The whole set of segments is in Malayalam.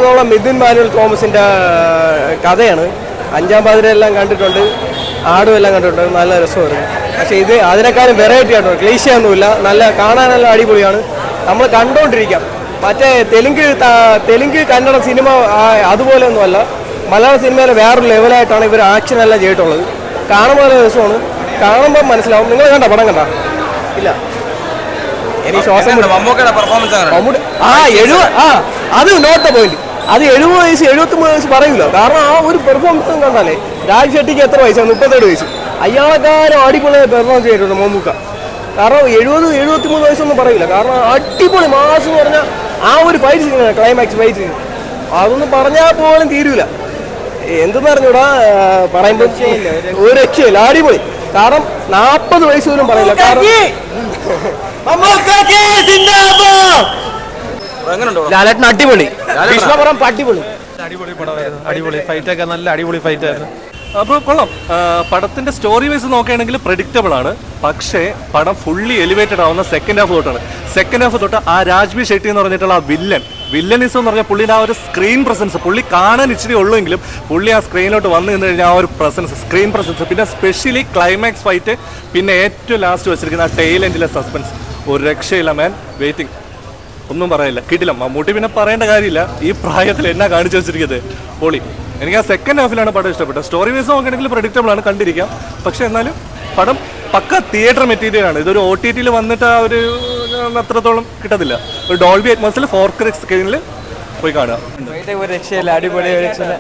എന്നുള്ള മിഥുൻ മാനുവൽ തോമസിൻ്റെ കഥയാണ്. അഞ്ചാം പാതിരയെല്ലാം കണ്ടിട്ടുണ്ട്, ആടും എല്ലാം കണ്ടിട്ടുണ്ട്, നല്ല രസമായിരുന്നു. പക്ഷേ ഇത് അതിനേക്കാളും വെറൈറ്റി ആയിട്ടോ, ക്ലീശയൊന്നുമില്ല, നല്ല കാണാനെല്ലാം അടിപൊളിയാണ്, നമ്മൾ കണ്ടുകൊണ്ടിരിക്കാം. മറ്റേ തെലുങ്ക് കന്നഡ സിനിമ അതുപോലെയൊന്നുമല്ല, മലയാള സിനിമയിലെ വേറൊരു ലെവലായിട്ടാണ് ഇവർ ആക്ഷൻ എല്ലാം ചെയ്തിട്ടുള്ളത്. കാണുമ്പോൾ നല്ല രസമാണ്, കാണുമ്പോൾ മനസ്സിലാവും. നിങ്ങൾ കണ്ട പടം കണ്ട? ഇല്ല, എനിക്ക് ശ്വാസം അത് നോട്ട് ദ പോയിന്റ്. അത് 70 വയസ്സ് 73 വയസ്സ് പറയൂല, കാരണം ആ ഒരു പെർഫോമൻസ് കണ്ടാലേ. രാജ് ഷെട്ടിക്ക് എത്ര വയസ്സാണ്? 37 വയസ്സ്. അയാളെക്കാരും അടിപൊളി പെർഫോമൻസ് ചെയ്തിട്ടുണ്ട് മമ്മൂക്ക. കാരണം 70-73 വയസ്സൊന്നും പറയില്ല, കാരണം അടിപൊളി മാസ് എന്ന് പറഞ്ഞാൽ ആ ഒരു fight scene, climax fight scene, അതൊന്നും പറഞ്ഞാൽ പോലും തീരൂല. എന്തെന്ന് പറഞ്ഞൂടാ, പറയുമ്പോൾ ഒരു രക്ഷയില്ല, അടിപൊളി. കാരണം 40 വയസ്സ് പോലും പറയില്ല. ലാലേട്ടൻ അടിപൊളി, ഭീഷ്മപുരം അടിപൊളി, അടിപൊളി പടമായിരുന്നു. അടിപൊളി ഫൈറ്റൊക്കെ, നല്ല അടിപൊളി ഫൈറ്റ് ആയിരുന്നു. അപ്പോൾ കൊള്ളാം. പടത്തിന്റെ സ്റ്റോറി വൈസ് നോക്കുകയാണെങ്കിൽ പ്രഡിക്റ്റബിൾ ആണ്. പക്ഷേ പടം ഫുള്ളി എലിവേറ്റഡ് ആവുന്ന സെക്കൻഡ് ഹാഫ് തൊട്ടാണ്. സെക്കൻഡ് ഹാഫ് തൊട്ട് ആ രാജ്ബി ഷെട്ടി എന്ന് പറഞ്ഞിട്ടുള്ള ആ വില്ലനിസം എന്ന് പറഞ്ഞാൽ പുള്ളിയുടെ ആ ഒരു സ്ക്രീൻ പ്രസൻസ്, പുള്ളി കാണാൻ ഇച്ചിരി ഉള്ളെങ്കിലും പുള്ളി ആ സ്ക്രീനിലോട്ട് വന്നു നിന്ന് കഴിഞ്ഞാൽ ആ ഒരു പ്രസൻസ്, സ്ക്രീൻ പ്രസൻസ്, പിന്നെ സ്പെഷ്യലി ക്ലൈമാക്സ് ഫൈറ്റ്, പിന്നെ ഏറ്റവും ലാസ്റ്റ് വെച്ചിരിക്കുന്ന ആ ടെയിൽ എൻഡിലെ സസ്പെൻസ്, ഒരു രക്ഷയില്ല മാൻ. വെയിറ്റിംഗ്, ഒന്നും പറയില്ല, കിട്ടില്ല. മമ്മൂട്ടി പിന്നെ പറയേണ്ട കാര്യമില്ല, ഈ പ്രായത്തിൽ എന്നാ കാണിച്ചു വെച്ചിരിക്കുന്നത്, പൊളി. എനിക്ക് ആ സെക്കൻഡ് ഹാഫിലാണ് പടം ഇഷ്ടപ്പെട്ടത്. സ്റ്റോറി വൈസ് നോക്കുകയാണെങ്കിൽ പ്രഡിക്റ്റബിൾ ആണ്, കണ്ടിരിക്കാം. പക്ഷെ എന്നാലും പടം പക്ക തിയേറ്റർ മെറ്റീരിയൽ ആണ്. ഇതൊരു OTT വന്നിട്ട് ആ ഒരു അത്രത്തോളം കിട്ടത്തില്ല. ഒരു ഡോൾബി അറ്റ്മോസിൽ 4K സ്ക്രീനിൽ പോയി കാണുക. ഒരു രക്ഷയില്ല, അടിപൊളി, ഒരു രക്ഷയില്ല.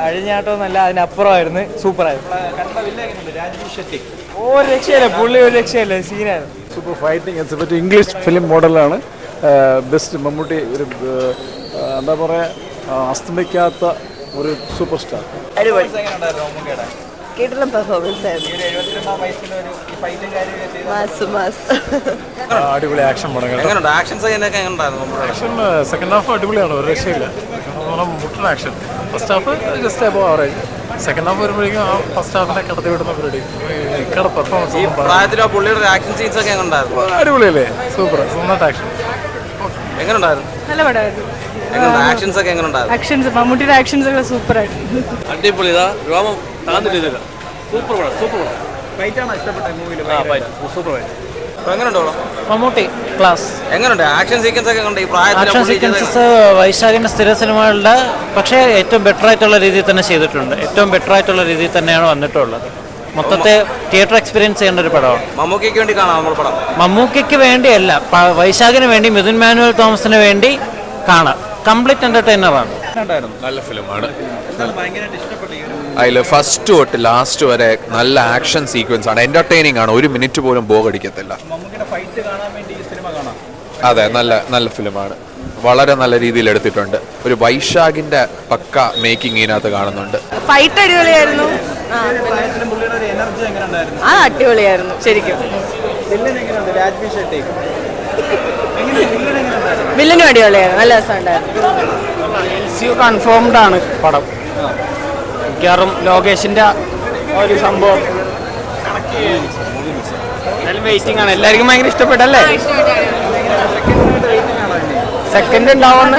അഴിഞ്ഞാട്ടമൊന്നല്ല, അതിനപ്പുറമായിരുന്നു, സൂപ്പറായിരുന്നു. ഒരു രക്ഷയില്ല, പുള്ളി ഒരു രക്ഷയില്ല, സീനായിരുന്നു. സൂപ്പർ ഫൈറ്റിംഗ്, ഇംഗ്ലീഷ് ഫിലിം മോഡലാണ്. ബെസ്റ്റ് മമ്മൂട്ടി, ഒരു എന്താ പറയുക, അസ്തമിക്കാത്ത ഒരു സൂപ്പർ സ്റ്റാർ. കേട്ടുള്ള പെർഫോമൻസ് അടിപൊളി ആക്ഷൻ പടങ്ങൾ. ആക്ഷൻ സെക്കൻഡ് ഹാഫ് അടിപൊളിയാണ്, ഒരു രക്ഷയില്ല. മുട്ടൻ action. First half just above average. Second half വരുമ്പോഴേക്കും ആ ഫസ്റ്റ് ഹാഫിനെ കടത്തി വിടുന്ന പരിപാടി. ഇക്കടെ പെർഫോമൻസ് അടിപൊളിയല്ലേ, സൂപ്പർ, നന്നായിട്ട് ആക്ഷൻ. നല്ല പടമായിരുന്നു. ആക്ഷൻസ്, മമ്മൂട്ടിയുടെ ആക്ഷൻസ് ഒക്കെ സൂപ്പർ ആയിരുന്നു. അടിപൊളി, രോമം താന്നില്ല, സൂപ്പർ പടം, സൂപ്പർ പടം. മമ്മൂട്ടി ക്ലാസ്. എങ്ങനെയുണ്ട് ആക്ഷൻ സീക്വൻസ് ഒക്കെ ഉണ്ട്? ഈ ആക്ഷൻ സീക്വൻസസ് വൈശാഖിന്റെ സ്ഥിര സിനിമകളുടെ പക്ഷേ ഏറ്റവും ബെറ്റർ ആയിട്ടുള്ള രീതിയിൽ തന്നെ ചെയ്തിട്ടുണ്ട്. ഏറ്റവും ബെറ്റർ ആയിട്ടുള്ള രീതിയിൽ തന്നെയാണ് വന്നിട്ടുള്ളത്. മൊത്തത്തെ തിയേറ്റർ എക്സ്പീരിയൻസ് ചെയ്യേണ്ട ഒരു പടമാണ്. മമ്മൂക്കയ്ക്ക് വേണ്ടി കാണാം നമ്മൾ പടം. മമ്മൂക്കയ്ക്ക് വേണ്ടിയല്ല, വൈശാഖിന് വേണ്ടി, മിഥുൻ മാനുവൽ തോമസിന് വേണ്ടി കാണാം. കംപ്ലീറ്റ് എന്റർടൈനറാണ്. നല്ല ഫിലിമാണ്. അതിൽ ഫസ്റ്റ് തൊട്ട് ലാസ്റ്റ് വരെ നല്ല ആക്ഷൻ സീക്വൻസ് ആണ്, എന്റർടൈനിങ് ആണ്, ഒരു മിനിറ്റ് പോലും ബോറടിക്കത്തില്ല. അതെ, നല്ല ഫിലിമാണ്, വളരെ നല്ല രീതിയിൽ എടുത്തിട്ടുണ്ട്. ഒരു വൈശാഖിന്റെ പക്ക മേക്കിംഗ് ഇതിനകത്ത് കാണുന്നുണ്ട്. ഫൈറ്റ് അടിപൊളിയായിരുന്നു, ആ അടിപൊളിയായിരുന്നു ശരിക്കും. വില്ലനും അടിപൊളിയായിരുന്നു, നല്ല രസമുണ്ടായിരുന്നു. കൺഫേംഡ് ആണ് പടം. മിക്കവാറും ലോകേഷിന്റെ ഒരു സംഭവം വെയിറ്റിംഗ് ആണ്. എല്ലാവർക്കും ഭയങ്കര ഇഷ്ടപ്പെട്ടല്ലേ? സെക്കൻഡ് ഉണ്ടാവുമെന്ന്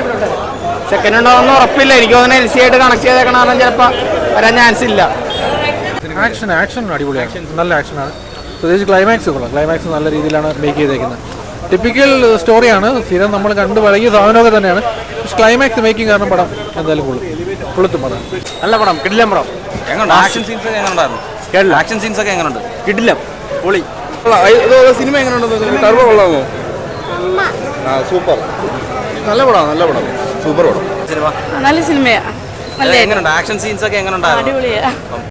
ഉറപ്പില്ല. എനിക്ക് തോന്നുന്നു LC ആയിട്ട് കണക്ട് ചെയ്തേക്കണം, ചിലപ്പോൾ വരാൻ ചാൻസ് ഇല്ല. ആക്ഷൻ അടിപൊളിയാണ്, നല്ല ആക്ഷനാണ്. പ്രത്യേകിച്ച് ക്ലൈമാക്സ് നല്ല രീതിയിലാണ് മേക്ക് ചെയ്തേക്കുന്നത്. ടിപ്പിക്കൽ സ്റ്റോറിയാണ്, സ്ഥിരം നമ്മൾ കണ്ടു പഴകിയ സാധനമൊക്കെ തന്നെയാണ്. പക്ഷെ ക്ലൈമാക്സ് മേക്കിംഗ് കാരണം പടം എന്തായാലും കൊളുത്തും പടം. നല്ല പടം, കിടിലം പടം. ആക്ഷൻ സീൻസ് ഒക്കെ എങ്ങനെയുണ്ടായിരുന്നു? ആക്ഷൻ സീൻസ് ഒക്കെ എങ്ങനെയുണ്ട്? കിടിലം, പൊളി. സിനിമ എങ്ങനെയുണ്ടെന്ന് ടർബോ കൊള്ളാമോ? സൂപ്പർ, നല്ല പടം, സൂപ്പർ പടം. നല്ല സിനിമയാ. എങ്ങനെയുണ്ട്? ആക്ഷൻ സീൻസ് ഒക്കെ എങ്ങനെയുണ്ടായിരുന്നു? അടിപൊളിയാ.